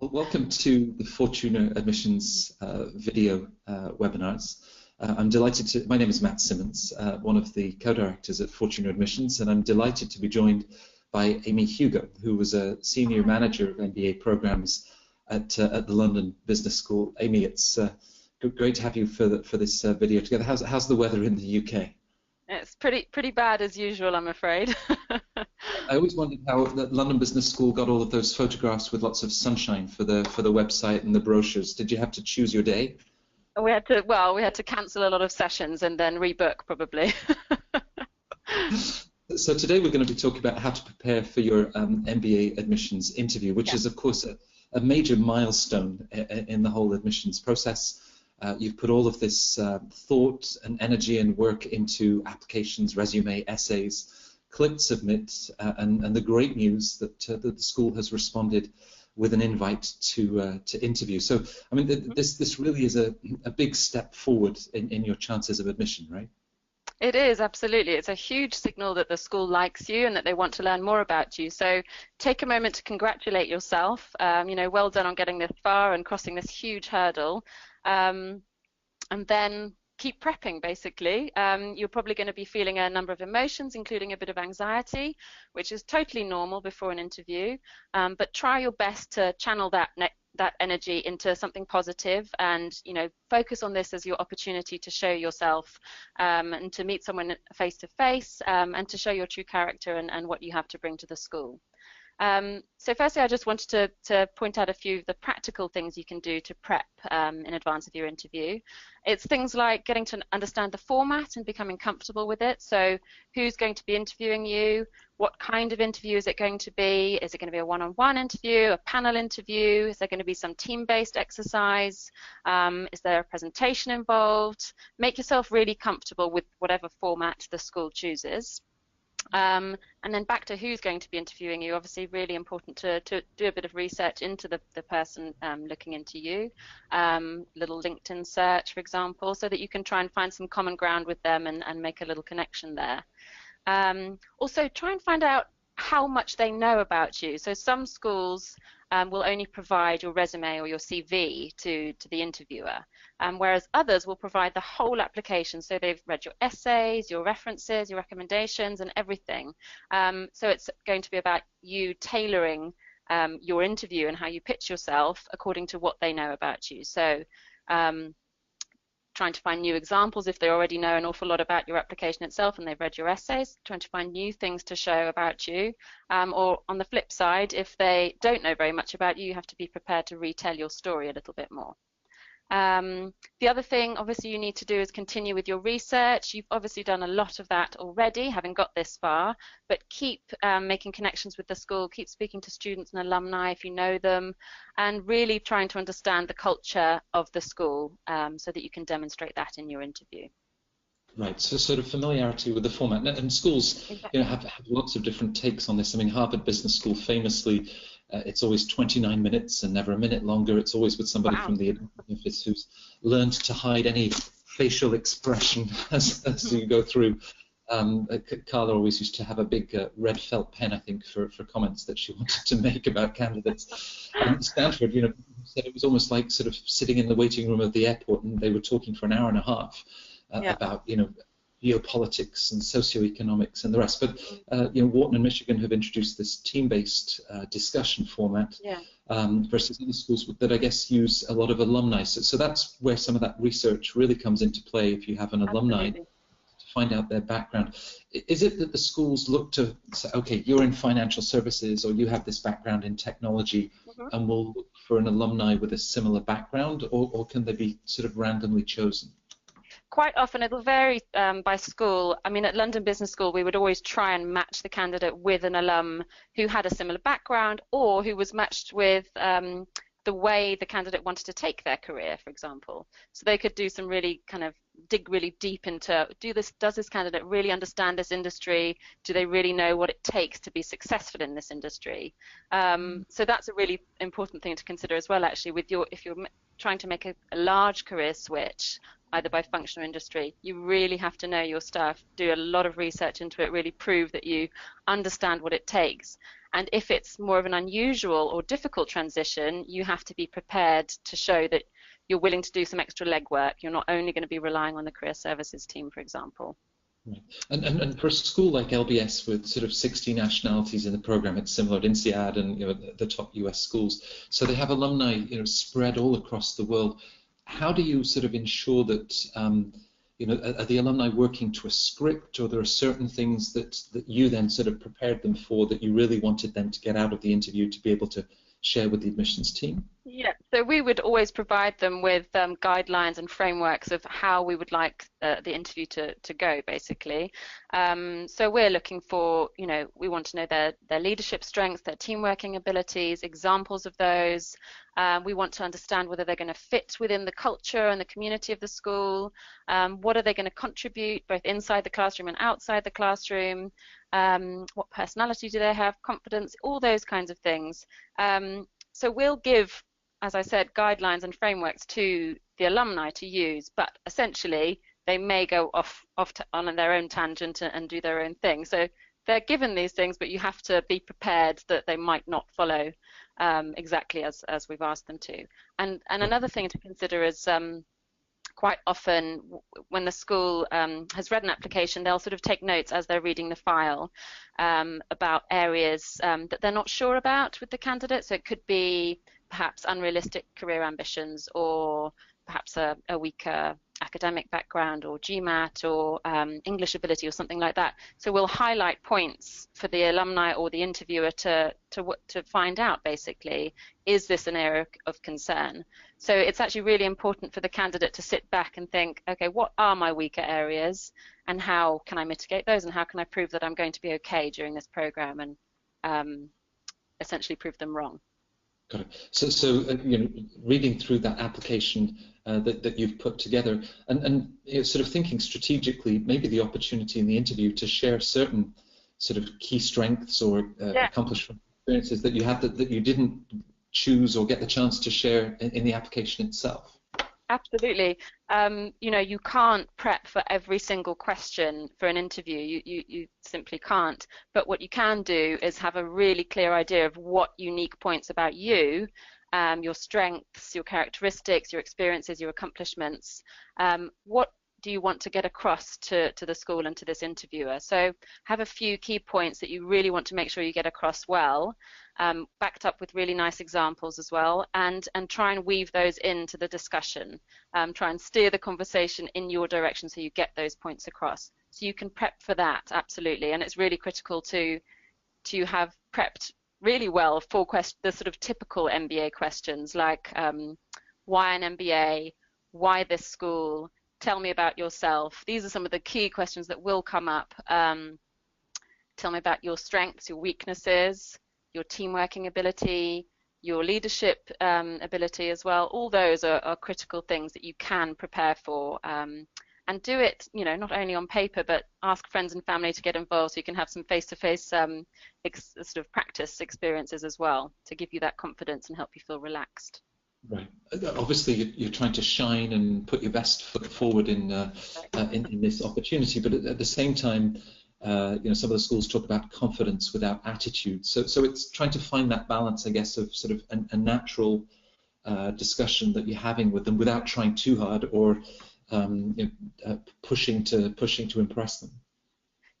Well, welcome to the Fortuna Admissions video webinars. I'm delighted to, my name is Matt Symonds, one of the co-directors at Fortuna Admissions, and I'm delighted to be joined by Amy Hugo, who was a senior manager of MBA programs at the London Business School. Amy, it's great to have you for this video together. How's the weather in the UK? It's pretty bad as usual, I'm afraid. I always wondered how the London Business School got all of those photographs with lots of sunshine for the website and the brochures. Did you have to choose your day? We had to cancel a lot of sessions and then rebook probably. So today we're going to be talking about how to prepare for your MBA admissions interview, which is of course a major milestone in the whole admissions process. You've put all of this thought and energy and work into applications, resume, essays. Click submit, and the great news that the school has responded with an invite to interview. So, I mean, this really is a big step forward in your chances of admission, right? It is, absolutely. It's a huge signal that the school likes you and that they want to learn more about you. So take a moment to congratulate yourself. You know, well done on getting this far and crossing this huge hurdle. And then keep prepping, basically. You're probably going to be feeling a number of emotions, including a bit of anxiety, which is totally normal before an interview. But try your best to channel that energy into something positive, and focus on this as your opportunity to show yourself and to meet someone face to face, and to show your true character and what you have to bring to the school. So firstly, I just wanted to point out a few of the practical things you can do to prep in advance of your interview. It's things like getting to understand the format and becoming comfortable with it. So who's going to be interviewing you? What kind of interview is it going to be? Is it going to be a one-on-one interview, a panel interview? Is there going to be some team-based exercise? Is there a presentation involved? Make yourself really comfortable with whatever format the school chooses. And then back to who's going to be interviewing you. Obviously really important to do a bit of research into the person looking into you. Little LinkedIn search, for example, so that you can try and find some common ground with them and make a little connection there. Also try and find out how much they know about you. So some schools will only provide your resume or your CV to the interviewer, whereas others will provide the whole application. So they've read your essays, your references, your recommendations, and everything. So it's going to be about you tailoring your interview and how you pitch yourself according to what they know about you. So trying to find new examples if they already know an awful lot about your application itself and they've read your essays, trying to find new things to show about you. Or on the flip side, if they don't know very much about you, you have to be prepared to retell your story a little bit more. The other thing obviously you need to do is continue with your research. You've obviously done a lot of that already, having got this far, but keep making connections with the school, keep speaking to students and alumni if you know them, and really trying to understand the culture of the school so that you can demonstrate that in your interview. Right, so sort of familiarity with the format, and schools have lots of different takes on this. I mean, Harvard Business School famously, it's always 29 minutes and never a minute longer. It's always with somebody from the office who's learned to hide any facial expression as you go through. Carla always used to have a big red felt pen, I think, for comments that she wanted to make about candidates. Stanford, said it was almost like sort of sitting in the waiting room of the airport, and they were talking for an hour and a half. About geopolitics and socioeconomics and the rest, but Wharton and Michigan have introduced this team-based discussion format versus other schools that I guess use a lot of alumni. So that's where some of that research really comes into play. If you have an alumni, to find out their background. Is it that the schools look to say, okay, you're in financial services or you have this background in technology, and we'll look for an alumni with a similar background, or can they be sort of randomly chosen? Quite often it'll vary by school. I mean, at London Business School we would always try and match the candidate with an alum who had a similar background or who was matched with the way the candidate wanted to take their career, for example. So they could do some really kind of dig really deep into, does this candidate really understand this industry? Do they really know what it takes to be successful in this industry? So that's a really important thing to consider as well, actually, with if you're trying to make a large career switch. either by function or industry. You really have to know your stuff, do a lot of research into it, really prove that you understand what it takes. And if it's more of an unusual or difficult transition, you have to be prepared to show that you're willing to do some extra legwork. You're not only going to be relying on the career services team, for example. Right. And for a school like LBS with sort of 60 nationalities in the program, it's similar to INSEAD and the top US schools. So they have alumni spread all across the world. How do you sort of ensure that are the alumni working to a script, or there are certain things that you then sort of prepared them for that you really wanted them to get out of the interview to be able to share with the admissions team? Yeah, so we would always provide them with guidelines and frameworks of how we would like the interview to go, basically. So we're looking for, we want to know their leadership strengths, their team working abilities, examples of those. We want to understand whether they're going to fit within the culture and the community of the school. What are they going to contribute both inside the classroom and outside the classroom? What personality do they have, confidence, all those kinds of things. So we'll give, as I said, guidelines and frameworks to the alumni to use, but essentially they may go off on their own tangent and do their own thing. So they're given these things, but you have to be prepared that they might not follow exactly as we've asked them to. And another thing to consider is quite often when the school has read an application, they'll sort of take notes as they're reading the file about areas that they're not sure about with the candidate. So it could be perhaps unrealistic career ambitions, or perhaps a weaker academic background, or GMAT, or English ability, or something like that. So we'll highlight points for the alumni or the interviewer to find out, basically, is this an area of concern? So it's actually really important for the candidate to sit back and think, okay, what are my weaker areas, and how can I mitigate those, and how can I prove that I'm going to be okay during this program, and essentially prove them wrong. Got it. So reading through that application that you've put together, and sort of thinking strategically, maybe the opportunity in the interview to share certain sort of key strengths or accomplishment experiences that you had that you didn't choose or get the chance to share in the application itself. Absolutely. You can't prep for every single question for an interview. You simply can't. But what you can do is have a really clear idea of what unique points about you, your strengths, your characteristics, your experiences, your accomplishments, what do you want to get across to the school and to this interviewer. So have a few key points that you really want to make sure you get across well, backed up with really nice examples as well, and try and weave those into the discussion. Try and steer the conversation in your direction so you get those points across. So you can prep for that, absolutely, and it's really critical to have prepped really well for the sort of typical MBA questions, like why an MBA, why this school, tell me about yourself. These are some of the key questions that will come up. Tell me about your strengths, your weaknesses, your team working ability, your leadership ability as well. All those are critical things that you can prepare for, and do it, not only on paper, but ask friends and family to get involved so you can have some face-to-face sort of practice experiences as well to give you that confidence and help you feel relaxed. Right. Obviously, you're trying to shine and put your best foot forward in this opportunity, but at the same time, some of the schools talk about confidence without attitude. So it's trying to find that balance, I guess, of sort of a natural discussion that you're having with them without trying too hard or pushing to impress them.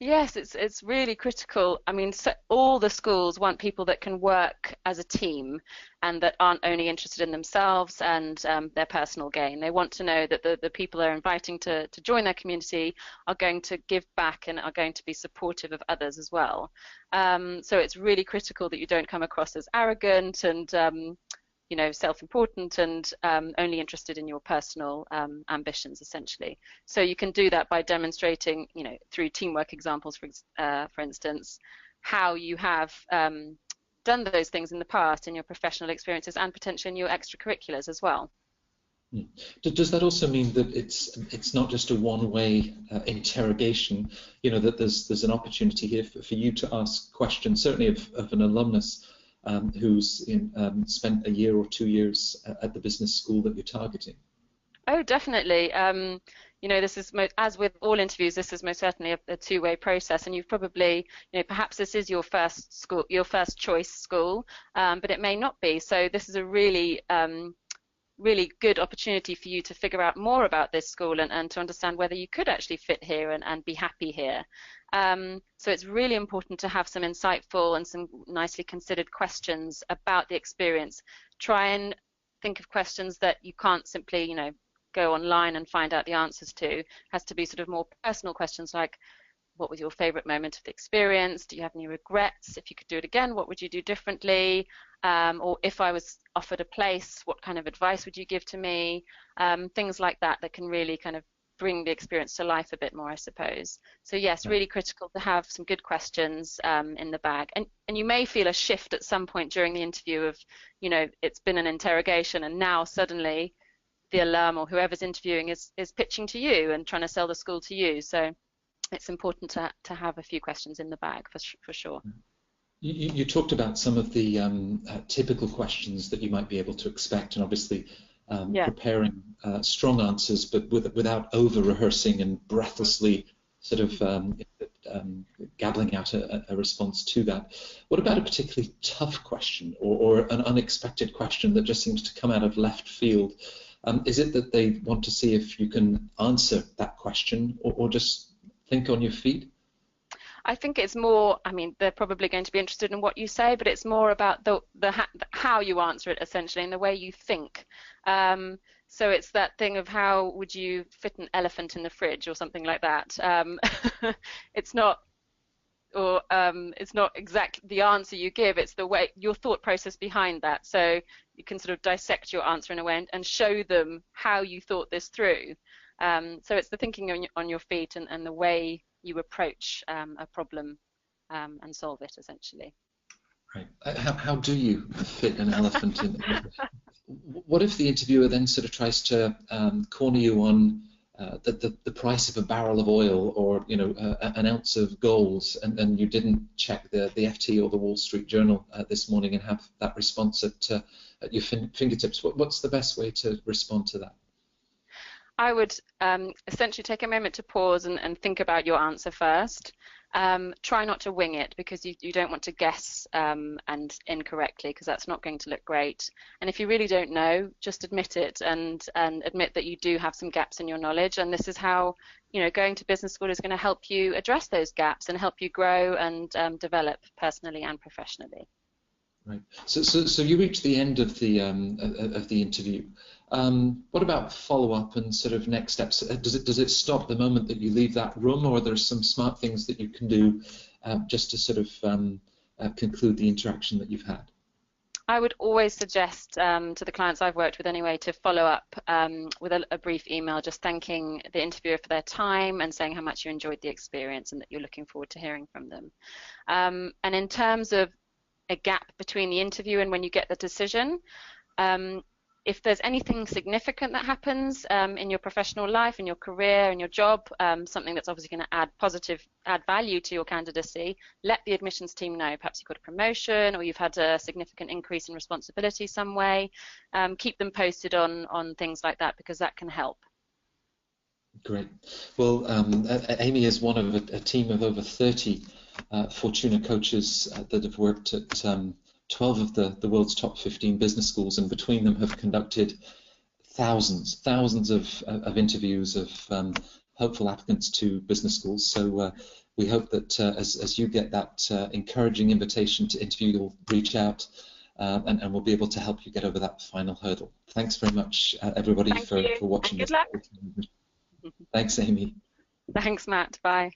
Yes, it's really critical. I mean, all the schools want people that can work as a team and that aren't only interested in themselves and their personal gain. They want to know that the people they're inviting to join their community are going to give back and are going to be supportive of others as well. So it's really critical that you don't come across as arrogant and self-important and only interested in your personal ambitions, essentially. So you can do that by demonstrating, through teamwork examples, for instance, how you have done those things in the past in your professional experiences and potentially in your extracurriculars as well. Does that also mean that it's not just a one-way interrogation? That there's an opportunity here for you to ask questions, certainly of an alumnus who's spent a year or 2 years at the business school that you're targeting? Oh, definitely. This is as with all interviews, this is most certainly a two-way process, and you've probably, perhaps this is your first school, your first choice school, but it may not be. So this is a really good opportunity for you to figure out more about this school and to understand whether you could actually fit here and be happy here. So it's really important to have some insightful and some nicely considered questions about the experience. Try and think of questions that you can't simply, go online and find out the answers to. It has to be sort of more personal questions like, what was your favorite moment of the experience? Do you have any regrets? If you could do it again, what would you do differently? Or if I was offered a place, what kind of advice would you give to me? Things like that can really kind of bring the experience to life a bit more, I suppose. So yes, really critical to have some good questions in the bag. And you may feel a shift at some point during the interview of, it's been an interrogation and now suddenly the alum or whoever's interviewing is pitching to you and trying to sell the school to you. So it's important to have a few questions in the bag for sure. You talked about some of the typical questions that you might be able to expect, and obviously preparing strong answers, but without over-rehearsing and breathlessly sort of gabbling out a response to that. What about a particularly tough question or an unexpected question that just seems to come out of left field? Is it that they want to see if you can answer that question or just think on your feet? I think it's more, they're probably going to be interested in what you say, but it's more about the how you answer it, essentially, and the way you think. So it's that thing of how would you fit an elephant in the fridge or something like that. It's not exactly the answer you give, it's the way, your thought process behind that. So you can sort of dissect your answer in a way and show them how you thought this through. So it's the thinking on your feet and the way you approach a problem and solve it, essentially. Right. How do you fit an elephant in? What if the interviewer then sort of tries to corner you on the price of a barrel of oil or an ounce of gold, and you didn't check the FT or the Wall Street Journal this morning and have that response at your fingertips? What's the best way to respond to that? I would essentially take a moment to pause and think about your answer first. Try not to wing it, because you don't want to guess and incorrectly, because that's not going to look great. And if you really don't know, just admit it and admit that you do have some gaps in your knowledge. And this is how going to business school is going to help you address those gaps and help you grow and develop personally and professionally. Right. So you reach the end of the interview. What about follow-up and sort of next steps? Does it stop the moment that you leave that room, or are there some smart things that you can do just to sort of conclude the interaction that you've had? I would always suggest to the clients I've worked with anyway to follow up with a brief email just thanking the interviewer for their time and saying how much you enjoyed the experience and that you're looking forward to hearing from them. And in terms of a gap between the interview and when you get the decision, if there's anything significant that happens in your professional life, in your career, in your job, something that's obviously going to add value to your candidacy, let the admissions team know. Perhaps you've got a promotion or you've had a significant increase in responsibility some way. Keep them posted on things like that, because that can help. Great. Well, Amy is one of a team of over 30 Fortuna coaches that have worked at 12 of the world's top 15 business schools, and between them have conducted thousands of interviews of hopeful applicants to business schools. So we hope that as you get that encouraging invitation to interview, you'll reach out and we'll be able to help you get over that final hurdle. Thanks very much, everybody, for watching. Good luck. Thanks, Amy. Thanks, Matt. Bye.